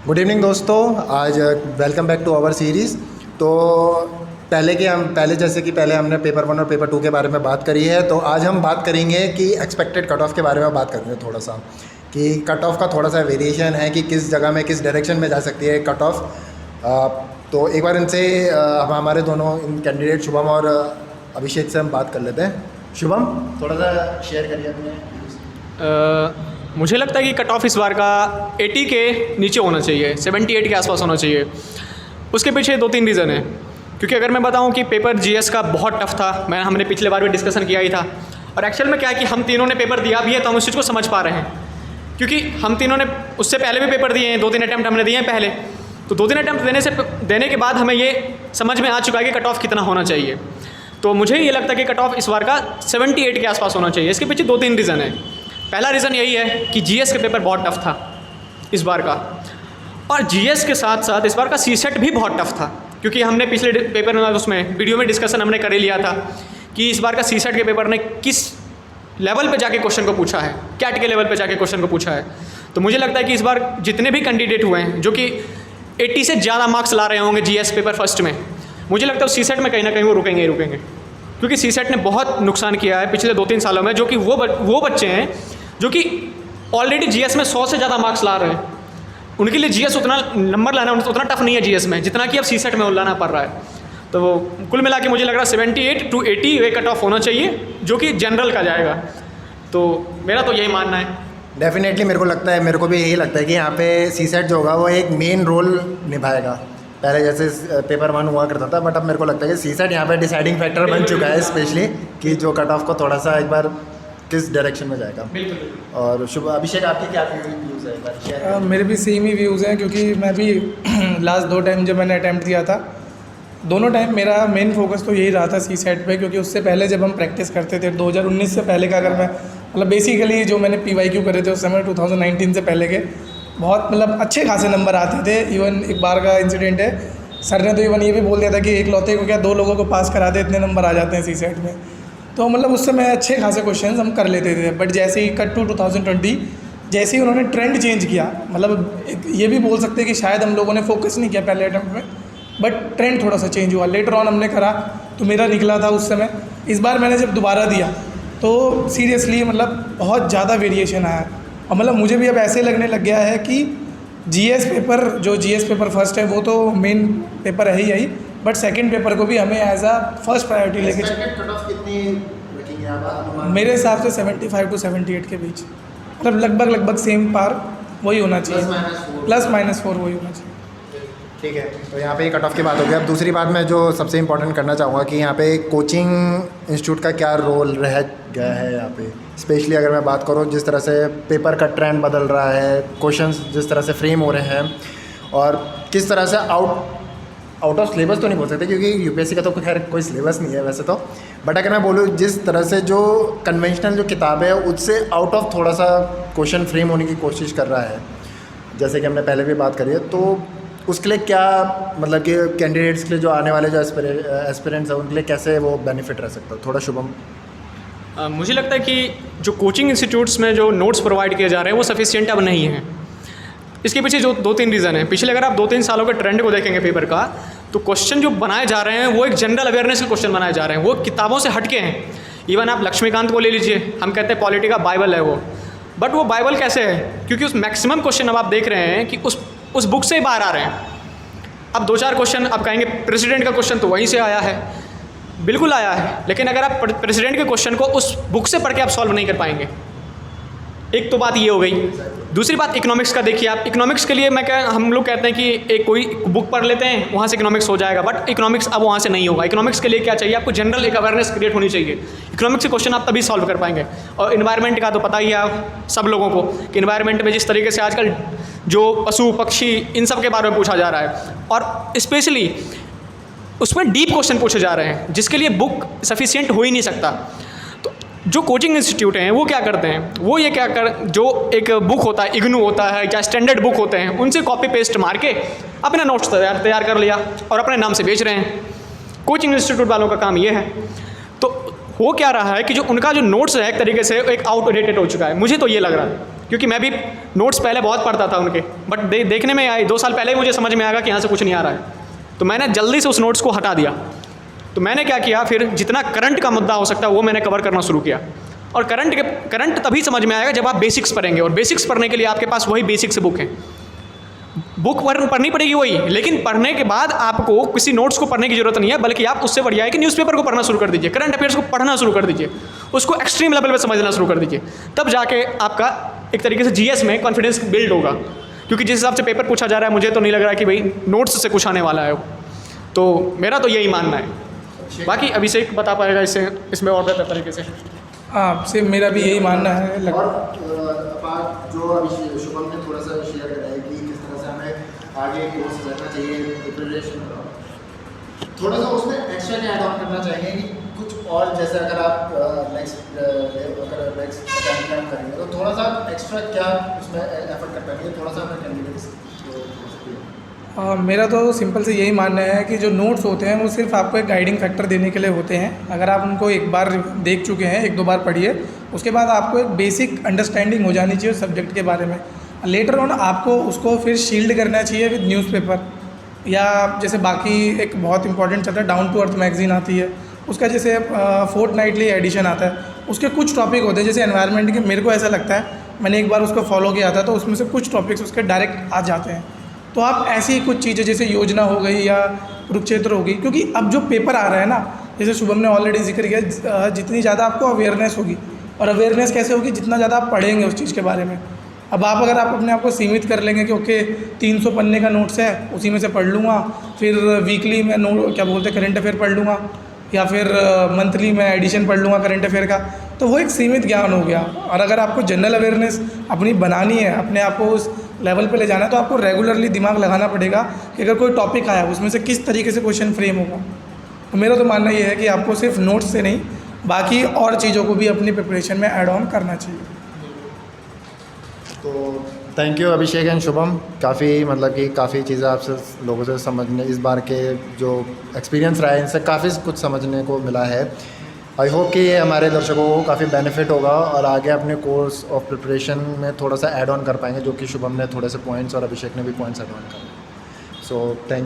Good evening दोस्तों। आज welcome back to our series. तो पहले जैसे कि पहले हमने पेपर 1 और पेपर 2 के बारे में बात करी है, तो आज हम बात करेंगे कि एक्सपेक्टेड कट ऑफ के बारे में बात करेंगे थोड़ा सा, कि कट ऑफ का थोड़ा सा वेरिएशन है कि किस जगह में किस डायरेक्शन में जा सकती है कट ऑफ। तो एक बार इनसे हमारे दोनों इन कैंडिडेट शुभम और अभिषेक से हम बात कर लेते हैं। शुभम, थोड़ा सा शेयर करिए अपने। मुझे लगता है कि कट ऑफ इस बार का 80 के नीचे होना चाहिए, 78 के आसपास होना चाहिए। उसके पीछे 2-3 रीज़न है। क्योंकि अगर मैं बताऊं कि पेपर जीएस का बहुत टफ था, हमने पिछले बार भी डिस्कशन किया ही था, और एक्चुअल में क्या है कि हम तीनों ने पेपर दिया भी है तो हम उस चीज़ को समझ पा रहे हैं। क्योंकि हम तीनों ने उससे पहले भी पेपर दिए हैं, 2-3 अटैम्प्ट हमने दिए हैं पहले। तो 2-3 अटैम्प्ट देने के बाद हमें ये समझ में आ चुका है कि कट ऑफ कितना होना चाहिए। तो मुझे ये लगता है कि कट ऑफ इस बार का 78 के आसपास होना चाहिए। इसके पीछे 2-3 रीज़न है। पहला रीज़न यही है कि जीएस के पेपर बहुत टफ था इस बार का, और जीएस के साथ साथ इस बार का सीसेट भी बहुत टफ था। क्योंकि हमने पिछले पेपर में उसमें वीडियो में डिस्कशन हमने कर ही लिया था कि इस बार का सीसेट के पेपर ने किस लेवल पे जाके क्वेश्चन को पूछा है, कैट के लेवल पे जाके क्वेश्चन को पूछा है। तो मुझे लगता है कि इस बार जितने भी कैंडिडेट हुए हैं जो कि 80 से ज़्यादा मार्क्स ला रहे होंगे जीएस पेपर फर्स्ट में, मुझे लगता है उस सीसेट में कहीं ना कहीं वो रुकेंगे ही रुकेंगे। क्योंकि सीसेट ने बहुत नुकसान किया है पिछले 2-3 सालों में, जो कि वो बच्चे हैं जो कि ऑलरेडी जीएस में 100 से ज़्यादा मार्क्स ला रहे हैं। उनके लिए जीएस उतना नंबर लाना उतना टफ नहीं है जीएस में, जितना कि अब सीसेट में लाना पड़ रहा है। तो कुल मिला के मुझे लग रहा है 78 to 80 वे कट ऑफ होना चाहिए, जो कि जनरल का जाएगा। तो मेरा तो यही मानना है। डेफिनेटली मेरे को भी यही लगता है कि यहाँ पे सीसेट जो होगा वो एक मेन रोल निभाएगा। पहले जैसे पेपर 1 हुआ करता था, बट अब मेरे को लगता है कि सीसेट यहाँ पे डिसाइडिंग फैक्टर बन चुका है, स्पेशली कि जो कट ऑफ को थोड़ा सा एक बार किस डायरेक्शन में जाएगा। और शुभ अभिषेक, आपके क्या व्यूज़ है? मेरे भी सेम ही व्यूज़ हैं, क्योंकि मैं भी लास्ट 2 टाइम जब मैंने अटैम्प्ट दिया था, दोनों टाइम मेरा मेन फोकस तो यही रहा था सीसेट पे। क्योंकि उससे पहले जब हम प्रैक्टिस करते थे 2019 से पहले का, अगर मैं मतलब बेसिकली जो मैंने PYQ करे थे उस समय 2019 से पहले के बहुत मतलब अच्छे खासे नंबर आते थे। इवन एक बार का इंसिडेंट है, सर ने तो इवन ये भी बोल दिया था कि एक लौते को क्या 2 लोगों को पास करा दे, इतने नंबर आ जाते हैं सीसेट में। तो मतलब उस समय अच्छे खासे क्वेश्चंस हम कर लेते थे। बट जैसे ही कट टू 2020, जैसे ही उन्होंने ट्रेंड चेंज किया, मतलब ये भी बोल सकते हैं कि शायद हम लोगों ने फोकस नहीं किया पहले अटैम्प्ट में, बट ट्रेंड थोड़ा सा चेंज हुआ। लेटर ऑन हमने करा तो मेरा निकला था उस समय। इस बार मैंने जब दोबारा दिया तो सीरियसली मतलब बहुत ज़्यादा वेरिएशन आया, और मतलब मुझे भी अब ऐसे लगने लग गया है कि जीएस पेपर फर्स्ट है वो तो मेन पेपर है ही, बट सेकंड पेपर को भी हमें एज अ फर्स्ट प्रायोरिटी लेके कट ऑफ कितनी रखेंगे आप? मेरे हिसाब से 75 to 78 के बीच, मतलब लगभग सेम पार वही होना चाहिए, +-4 वही होना चाहिए। ठीक है, तो यहाँ पे कट ऑफ की बात हो गई। अब दूसरी बात मैं जो सबसे इम्पोर्टेंट करना चाहूँगा कि यहाँ पे कोचिंग इंस्टीट्यूट का क्या रोल रह गया है यहाँ पे। स्पेशली अगर मैं बात करूँ, जिस तरह से पेपर का ट्रेंड बदल रहा है, क्वेश्चंस जिस तरह से फ्रेम हो रहे हैं, और किस तरह से आउट ऑफ सिलेबस तो नहीं बोल सकते क्योंकि यूपीएससी का तो खैर कोई सिलेबस नहीं है वैसे तो, बट अगर मैं बोलूँ जिस तरह से जो कन्वेंशनल जो किताब है उससे आउट ऑफ थोड़ा सा क्वेश्चन फ्रेम होने की कोशिश कर रहा है, जैसे कि हमने पहले भी बात करी है, तो उसके लिए क्या मतलब कि कैंडिडेट्स के लिए जो आने वाले जो एस्पिरेंट्स हैं उनके लिए कैसे वो बेनिफिट रह सकता है? थोड़ा शुभम। मुझे लगता है कि जो कोचिंग इंस्टीट्यूट्स में जो नोट्स प्रोवाइड किए जा रहे हैं वो सफिशिएंट अब नहीं है। इसके पीछे जो 2-3 रीज़न है। पिछले अगर आप 2-3 सालों के ट्रेंड को देखेंगे पेपर का, तो क्वेश्चन जो बनाए जा रहे हैं वो एक जनरल अवेयरनेस के क्वेश्चन बनाए जा रहे हैं, वो किताबों से हटके हैं। इवन आप लक्ष्मीकांत को ले लीजिए, हम कहते हैं पॉलिटी का बाइबल है वो, बट वो बाइबल कैसे है? क्योंकि उस मैक्सिमम क्वेश्चन अब आप देख रहे हैं कि उस बुक से ही बाहर आ रहे हैं। अब 2-4 क्वेश्चन आप कहेंगे प्रेसिडेंट का क्वेश्चन तो वहीं से आया है, बिल्कुल आया है, लेकिन अगर आप प्रेसिडेंट के क्वेश्चन को उस बुक से पढ़ के आप सॉल्व नहीं कर पाएंगे। एक तो बात ये हो गई। दूसरी बात इकोनॉमिक्स का देखिए आप। इकोनॉमिक्स के लिए हम लोग कहते हैं कि एक कोई बुक पढ़ लेते हैं, वहाँ से इकोनॉमिक्स हो जाएगा, बट इकोनॉमिक्स अब वहाँ से नहीं होगा। इकोनॉमिक्स के लिए क्या चाहिए आपको? जनरल एक अवेयरनेस क्रिएट होनी चाहिए। इकोनॉमिक्स के क्वेश्चन आप तभी सॉल्व कर पाएंगे। और इन्वायरमेंट का तो पता ही है आप सब लोगों को कि इन्वायरमेंट में जिस तरीके से आजकल जो पशु पक्षी इन सब के बारे में पूछा जा रहा है, और स्पेशली उसमें डीप क्वेश्चन पूछे जा रहे हैं, जिसके लिए बुक सफिशिएंट हो ही नहीं सकता। तो जो कोचिंग इंस्टीट्यूट हैं वो क्या करते हैं, वो ये जो एक बुक होता है, इग्नू होता है या स्टैंडर्ड बुक होते हैं, उनसे कॉपी पेस्ट मार के अपना नोट्स तैयार कर लिया और अपने नाम से बेच रहे हैं। कोचिंग इंस्टीट्यूट वालों का काम ये है। तो हो क्या रहा है कि जो उनका जो नोट्स है एक तरीके से एक आउटडेटेड हो चुका है, मुझे तो ये लग रहा है। क्योंकि मैं भी नोट्स पहले बहुत पढ़ता था उनके, बट देखने में आए 2 साल पहले ही मुझे समझ में आएगा कि यहाँ से कुछ नहीं आ रहा है, तो मैंने जल्दी से उस नोट्स को हटा दिया। तो मैंने क्या किया, फिर जितना करंट का मुद्दा हो सकता है वो मैंने कवर करना शुरू किया। और करंट तभी समझ में आएगा जब आप बेसिक्स पढ़ेंगे, और बेसिक्स पढ़ने के लिए आपके पास वही बेसिक्स बुक है, बुक पढ़नी पड़ेगी वही, लेकिन पढ़ने के बाद आपको किसी नोट्स को पढ़ने की जरूरत नहीं है, बल्कि आप उससे बढ़िया है कि न्यूज़पेपर को पढ़ना शुरू कर दीजिए, करंट अफेयर्स को पढ़ना शुरू कर दीजिए, उसको एक्सट्रीम लेवल पे समझना शुरू कर दीजिए, तब जाके आपका एक तरीके से जीएस में कॉन्फिडेंस बिल्ड होगा। क्योंकि जिस हिसाब से पेपर पूछा जा रहा है, मुझे तो नहीं लग रहा कि भाई नोट्स से कुछ आने वाला है वो, तो मेरा तो यही मानना है। बाकी अभिषेक बता पाएगा इसमें और बेहतर तरीके से। हाँ, सिर्फ मेरा भी यही मानना है। और जो अभी शुभम ने थोड़ा सा शेयर करा है कि किस तरह से हमें आगे कोर्स करना चाहिए, प्रिपरेशन थोड़ा सा उसमें एक्स्ट्रा क्या ऐड ऑन करना चाहिए कि कुछ और, जैसे अगर आप नेक्स्ट अटेम्प्ट करेंगे तो थोड़ा सा एक्स्ट्रा क्या उसमें एफर्ट करना चाहिए, थोड़ा सा अपने कैंडिडेट्स मेरा तो सिंपल से यही मानना है कि जो नोट्स होते हैं वो सिर्फ आपको एक गाइडिंग फैक्टर देने के लिए होते हैं। अगर आप उनको एक बार देख चुके हैं, 1-2 बार पढ़िए, उसके बाद आपको एक बेसिक अंडरस्टैंडिंग हो जानी चाहिए उस सब्जेक्ट के बारे में। लेटर ऑन आपको उसको फिर शील्ड करना चाहिए विद न्यूज़पेपर, या जैसे बाकी एक बहुत इंपॉर्टेंट चलता है डाउन टू अर्थ मैगजीन आती है, उसका जैसे फोर्टनाइटली एडिशन आता है, उसके कुछ टॉपिक होते हैं जैसे एनवायरनमेंट के, मेरे को ऐसा लगता है, मैंने एक बार उसको फॉलो किया था, तो उसमें से कुछ टॉपिक्स उसके डायरेक्ट आ जाते हैं। तो आप ऐसी ही कुछ चीज़ें जैसे योजना हो गई या कुरुक्षेत्र हो गई, क्योंकि अब जो पेपर आ रहा है ना, जैसे शुभम ने ऑलरेडी जिक्र किया, जितनी ज़्यादा आपको अवेयरनेस होगी, और अवेयरनेस कैसे होगी, जितना ज़्यादा आप पढ़ेंगे उस चीज़ के बारे में। अब अगर आप अपने आप को सीमित कर लेंगे कि ओके 300 पन्ने का नोट्स है, उसी में से पढ़ लूँगा, फिर वीकली में करंट अफेयर पढ़ लूँगा, या फिर मंथली में एडिशन पढ़ लूँगा करंट अफेयर का, तो वो एक सीमित ज्ञान हो गया। और अगर आपको जनरल अवेयरनेस अपनी बनानी है, अपने आप को उस लेवल पे ले जाना है, तो आपको रेगुलरली दिमाग लगाना पड़ेगा कि अगर कोई टॉपिक आया उसमें से किस तरीके से क्वेश्चन फ्रेम होगा। तो मेरा तो मानना ये है कि आपको सिर्फ नोट्स से नहीं, बाकी और चीज़ों को भी अपनी प्रिपरेशन में ऐड ऑन करना चाहिए। तो thank you Abhishek and Shubham, काफ़ी मतलब कि काफ़ी चीज़ें आपसे लोगों से समझने, इस बार के जो एक्सपीरियंस रहा है इनसे काफ़ी कुछ समझने को मिला है। आई होप कि ये हमारे दर्शकों को काफ़ी बेनिफिट होगा और आगे अपने कोर्स ऑफ प्रिपरेशन में थोड़ा सा ऐड ऑन कर पाएंगे, जो कि शुभम ने थोड़े से पॉइंट्स और अभिषेक ने भी पॉइंट्स ऐड ऑन करे। So thank